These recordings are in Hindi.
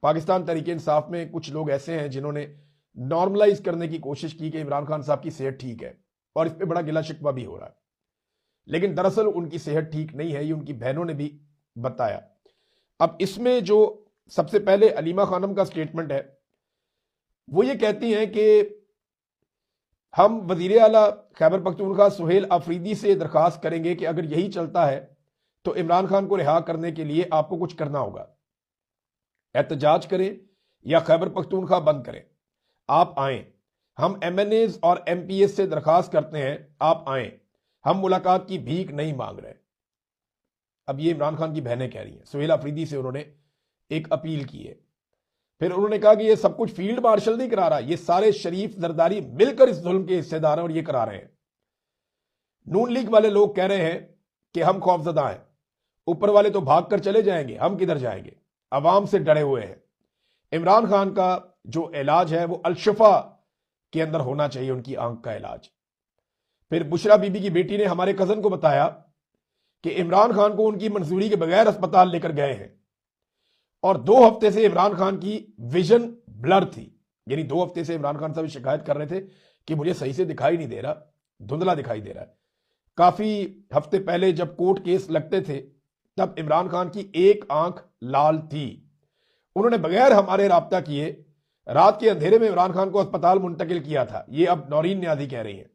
पाकिस्तान तहरीक इंसाफ में कुछ लोग ऐसे हैं जिन्होंने नॉर्मलाइज करने की कोशिश की कि इमरान खान साहब की सेहत ठीक है, और इस पर बड़ा गिला शिकवा भी हो रहा है, लेकिन दरअसल उनकी सेहत ठीक नहीं है, ये उनकी बहनों ने भी बताया। अब इसमें जो सबसे पहले अलीमा खानम का स्टेटमेंट है, वो ये कहती हैं कि हम वजीर आला खैबर पख्तूनख्वा सुहेल अफरीदी से दरखास्त करेंगे कि अगर यही चलता है तो इमरान खान को रिहा करने के लिए आपको कुछ करना होगा, एहतजाज करें या खैबर पख्तूनख्वा बंद करें, आप आएं। हम MNAs और MPs से दरखास्त करते हैं, आप आएं। हम मुलाकात की भीख नहीं मांग रहे। अब ये इमरान खान की बहनें कह रही हैं, सुहेल अफरीदी से उन्होंने एक अपील की है। फिर उन्होंने कहा कि ये सब कुछ फील्ड मार्शल नहीं करा रहा, ये सारे शरीफ जरदारी मिलकर इस जुल्म के हिस्सेदार हैं और ये करा रहे हैं। नून लीग वाले लोग कह रहे हैं कि हम खौफजदा हैं, ऊपर वाले तो भाग कर चले जाएंगे, हम किधर जाएंगे, अवाम से डरे हुए हैं। इमरान खान का जो इलाज है वो अलशफा के अंदर होना चाहिए, उनकी आंख का इलाज। फिर बुशरा बीबी की बेटी ने हमारे कजन को बताया कि इमरान खान को उनकी मंजूरी के बगैर अस्पताल लेकर गए हैं और 2 हफ्ते से इमरान खान की विजन ब्लर थी, यानी 2 हफ्ते से इमरान खान साहब शिकायत कर रहे थे कि मुझे सही से दिखाई नहीं दे रहा, धुंधला दिखाई दे रहा है। काफी हफ्ते पहले जब कोर्ट केस लगते थे तब इमरान खान की एक आंख लाल थी। उन्होंने बगैर हमारे राब्ता किए रात के अंधेरे में इमरान खान को अस्पताल मुंतकिल किया था। ये अब नौरीन न्याजी कह रही हैं।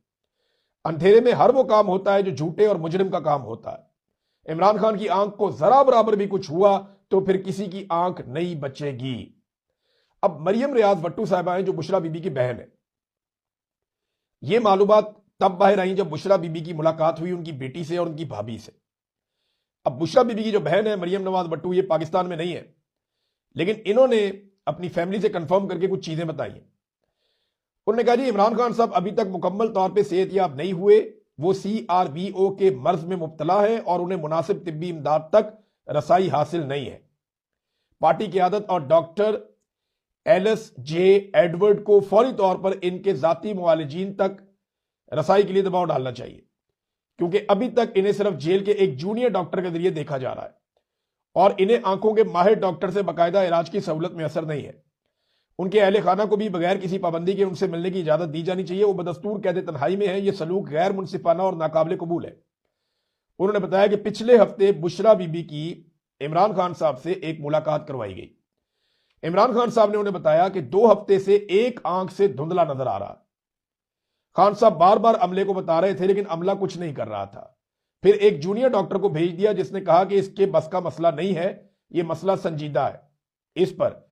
अंधेरे में हर वो काम होता है जो झूठे और मुजरिम का काम होता है। इमरान खान की आंख को जरा बराबर भी कुछ हुआ तो फिर किसी की आंख नहीं बचेगी। अब मरियम रियाज भट्टू साहिबा हैं जो बुशरा बीबी की बहन है। ये मालूमात तब बाहर आई जब बुशरा बीबी की मुलाकात हुई उनकी बेटी से और उनकी भाभी से। अब बुशरा बीबी की जो बहन है मरियम नवाज भट्टू, ये पाकिस्तान में नहीं है, लेकिन इन्होंने अपनी फैमिली से कंफर्म करके कुछ चीजें बताई हैं। उन्होंने कहा जी इमरान खान साहब अभी तक मुकम्मल तौर पे सेहतयाब नहीं हुए, वो CRBO के मर्ज में मुब्तला है और उन्हें मुनासिब तिब्बी इमदाद तक रसाई हासिल नहीं है। पार्टी क़यादत और डॉक्टर LSJ एडवर्ड को फौरी तौर पर इनके जाती मुआलिजीन तक रसाई के लिए दबाव डालना चाहिए, क्योंकि अभी तक इन्हें सिर्फ जेल के एक जूनियर डॉक्टर के जरिए देखा जा रहा है और इन्हें आंखों के माहिर डॉक्टर से बाकायदा इलाज की सहूलत में असर नहीं है। उनके अहले खाना को भी बगैर किसी पाबंदी के उनसे मिलने की इजाजत दी जानी चाहिए। वो बदस्तूर कैद तन्हाई में है, यह सलूक गैर मुनसिफाना और नाकाबिल कबूल है। उन्होंने बताया कि पिछले हफ्ते बुशरा बीबी की इमरान खान साहब से एक मुलाकात करवाई गई। इमरान खान साहब ने उन्हें बताया कि 2 हफ्ते से एक आंख से धुंधला नजर आ रहा। खान साहब बार बार अमले को बता रहे थे लेकिन अमला कुछ नहीं कर रहा था। फिर एक जूनियर डॉक्टर को भेज दिया जिसने कहा कि इसके बस का मसला नहीं है, यह मसला संजीदा है, इस पर